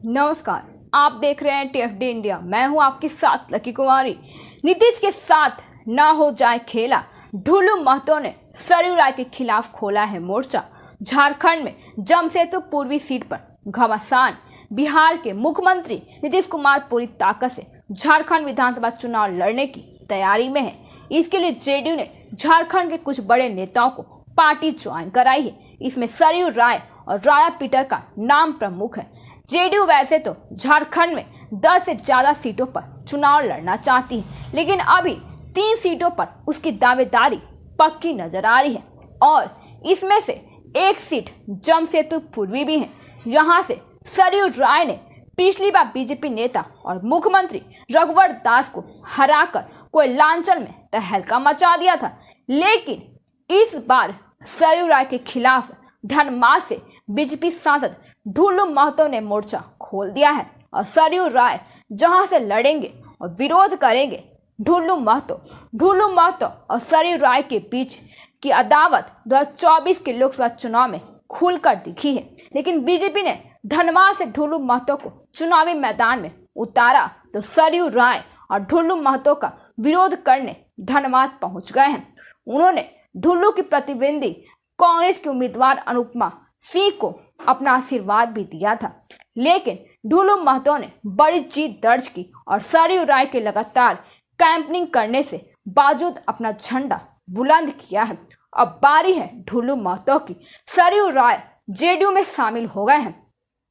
नमस्कार, आप देख रहे हैं टीएफडी इंडिया। मैं हूं आपके साथ लकी कुमारी। नीतीश के साथ ना हो जाए खेला, ढुल्लू महतो ने सरयू राय के खिलाफ खोला है मोर्चा। झारखंड में जमशेदपुर पूर्वी सीट पर घमासान। बिहार के मुख्यमंत्री नीतीश कुमार पूरी ताकत से झारखंड विधानसभा चुनाव लड़ने की तैयारी में है। इसके लिए जेडीयू ने झारखंड के कुछ बड़े नेताओं को पार्टी ज्वाइन कराई है। इसमें सरयू राय और राया पीटर का नाम प्रमुख है। जेडीयू वैसे तो झारखंड में 10 से ज्यादा सीटों पर चुनाव लड़ना चाहती है, लेकिन अभी 3 सीटों पर उसकी दावेदारी पक्की नजर आ रही है और इसमें से एक सीट जमशेदपुर पूर्वी भी है। यहाँ से सरयू राय ने पिछली बार बीजेपी नेता और मुख्यमंत्री रघुवर दास को हराकर कोयलांचल में तहलका मचा दिया था, लेकिन इस बार सरयू राय के खिलाफ धनबाद से बीजेपी सांसद ढुल्लू महतो ने मोर्चा खोल दिया है और सरयू राय जहां से लड़ेंगे और विरोध करेंगे ढुल्लू महतो और सरयू राय के बीच की अदावत 2024 के लोकसभा चुनाव में खुलकर दिखी है। लेकिन बीजेपी ने धनबाद से ढुल्लू महतो को चुनावी मैदान में उतारा तो सरयू राय और ढुल्लू महतो का विरोध करने धनबाद पहुंच गए हैं। उन्होंने ढुल्लू की प्रतिद्वंदी कांग्रेस की उम्मीदवार अनुपमा सिंह को अपना आशीर्वाद भी दिया था, लेकिन ढुल्लू महतो ने बड़ी जीत दर्ज की और सरयू राय के लगातार कैंपेनिंग करने से बावजूद अपना झंडा बुलंद किया है। अब बारी है ढुल्लू महतो की। सरयू राय जेडीयू में शामिल हो गए हैं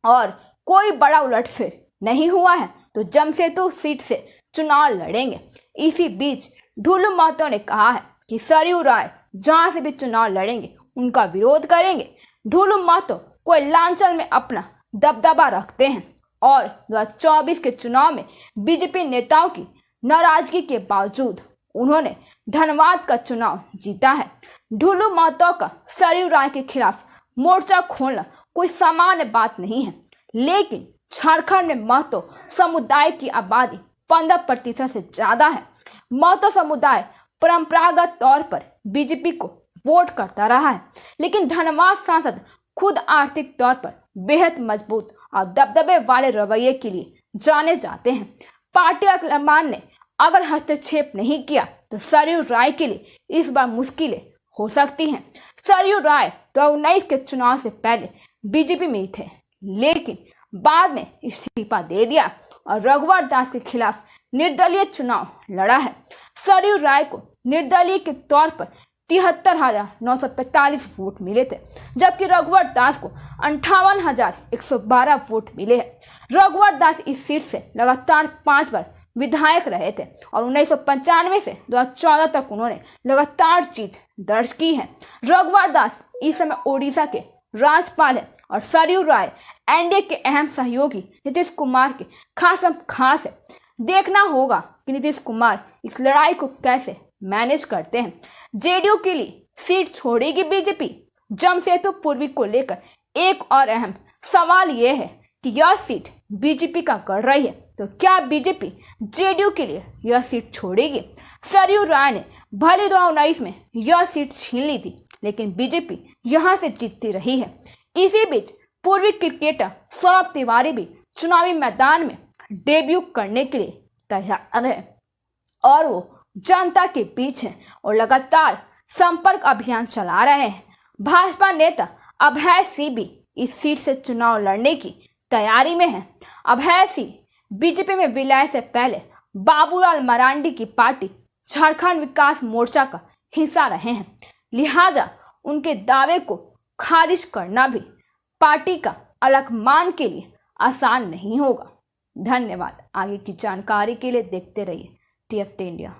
और कोई बड़ा उलटफेर नहीं हुआ है तो जमशेदपुर सीट से चुनाव लड़ेंगे। इसी बीच ढुल्लू महतो ने कहा है कि सरयू राय जहां से भी चुनाव लड़ेंगे उनका विरोध करेंगे। ढुल्लू महतो कोयलांचल में अपना दबदबा रखते हैं और 2024 के चुनाव में बीजेपी नेताओं की नाराजगी के बावजूद उन्होंने धनबाद का चुनाव जीता है। ढुल्लू महतो का सरयू राय के खिलाफ मोर्चा खोलना कोई सामान्य बात नहीं है, लेकिन झारखंड में महतो समुदाय की आबादी 15% से ज्यादा है। महतो समुदाय परंपरागत तौर पर बीजेपी को वोट करता रहा है, लेकिन धनबाद सांसद खुद आर्थिक तौर पर बेहद मजबूत और दबदबे वाले रवैये के लिए जाने जाते हैं। पार्टी हाईकमान ने अगर हस्तक्षेप नहीं किया तो सरयू राय के लिए इस बार मुश्किलें हो सकती हैं। सरयू राय 2019 के चुनाव से पहले बीजेपी में ही थे, लेकिन बाद में इस्तीफा दे दिया और रघुवर दास के खिलाफ निर्दलीय चुनाव लड़ा है। सरयू राय को निर्दलीय के तौर पर 73,945 वोट मिले थे, जबकि रघुवर दास को 58,112 वोट मिले हैं। रघुवर दास इस सीट से लगातार 5 बार विधायक रहे थे और 1995 से 2014 तक उन्होंने लगातार जीत दर्ज की है। रघुवर दास इस समय ओडिशा के राज्यपाल हैं और सरयू राय एनडीए के अहम सहयोगी नीतीश कुमार के खास है। देखना होगा कि नीतीश कुमार इस लड़ाई को कैसे मैनेज करते हैं। जेडीयू के लिए सीट छोड़ेगी बीजेपी। जमशेदपुर पूर्वी को लेकर एक और अहम सवाल यह है कि यह सीट बीजेपी का कर रही है, तो क्या बीजेपी जेडीयू के लिए यह सीट छोड़ेगी? सरयू राय ने भले 2019 में यह सीट छीन ली थी, लेकिन बीजेपी यहां से जीतती रही है। इसी बीच पूर्वी क्रिकेटर सौरभ तिवारी भी चुनावी मैदान में डेब्यू करने के लिए तैयार है और वो जनता के बीच हैं और लगातार संपर्क अभियान चला रहे हैं। भाजपा नेता अभय सिंह भी इस सीट से चुनाव लड़ने की तैयारी में है। अभय सिंह बीजेपी में विलय से पहले बाबूलाल मरांडी की पार्टी झारखंड विकास मोर्चा का हिस्सा रहे हैं, लिहाजा उनके दावे को खारिज करना भी पार्टी का अलग मान के लिए आसान नहीं होगा। धन्यवाद। आगे की जानकारी के लिए देखते रहिए टीएफडी इंडिया।